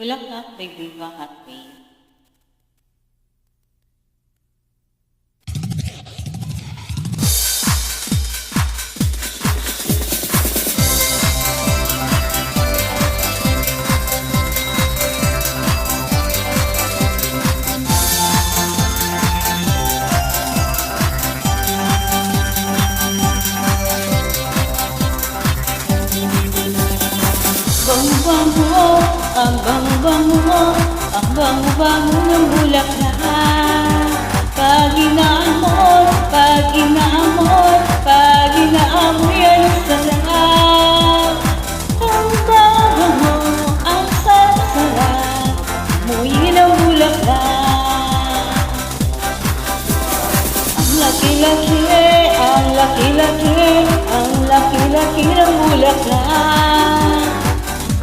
Bulaklak by Viva Hotmail. Ang bango-bango mo, ang bango-bango ng bulaklak. Pag inaamoy, pag inaamoy, pag inaamoy ang sarap. Ang bango mo, ang sarap-sarap, amoy ng bulaklak. Ang laki-laki, ang laki-laki, ang laki-laki ng bulaklak.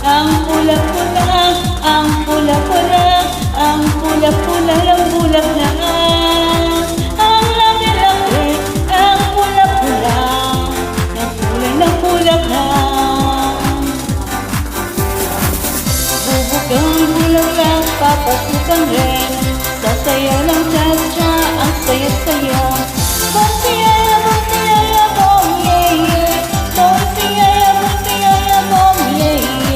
Ang pula-pula, ang pula-pula, ang pula-pula ng bulaklak. Ang laki-laki, ang pula-pula, ng kulay ng bulaklak. Bubukang bulaklak, papasukan rin, sasayaw ng cha-cha, ang saya-saya. Bonsiyaya, bonsiyaya, bong, yeah, yeah. Bonsiyaya, bonsiyaya, bong, yeah, yeah.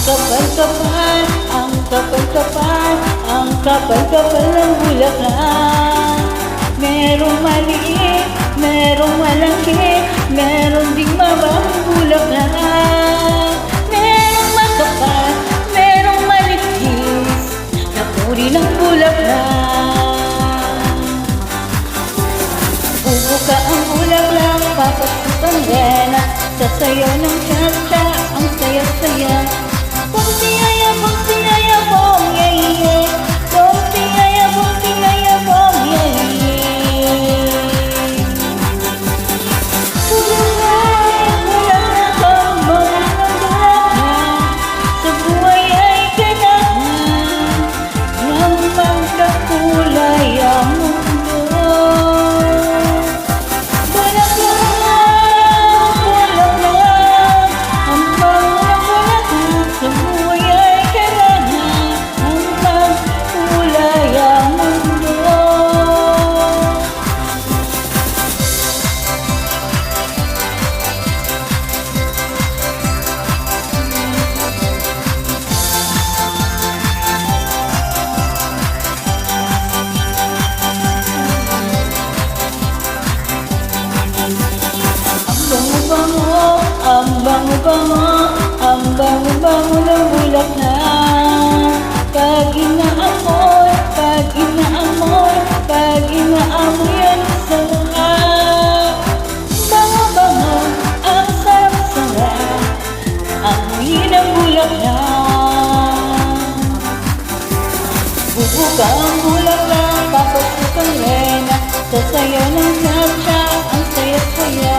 Kapal-kapal, ang kapal-kapal, ang kapal-kapal ng bulaklak. Merong maliit, merong malaki, meron ding mababang bulaklak. Merong makapal, merong malipis, na uri ng bulaklak. Bubuka ang bulaklak, papasukan din, sasayaw ng cha-cha, ang saya-saya. Bonsiyaya, bonsiyaya, bong, yeah, yeah. Bonsiyaya, bonsiyaya, bong, yeah, yeah. Bulaklak, bulaklak, ang bango ng bulaklak. Sa buhay ay kailangan ng magkakulay ang mundo. Bulaklak, bulaklak, ang bango ng bulaklak. Sa buhay ay kailangan ng magkulay ang mundo. Ang bango-bango, ang bango-bango ng bulaklak. Pag inaamoy, pag inaamoy, pag inaamoy ang sarap. Bango-bango, ang sarap-sarap, amoy ng bulaklak. Bubuka ang bulaklak, papasukan rin, sasayaw ng cha-cha, ang saya-saya.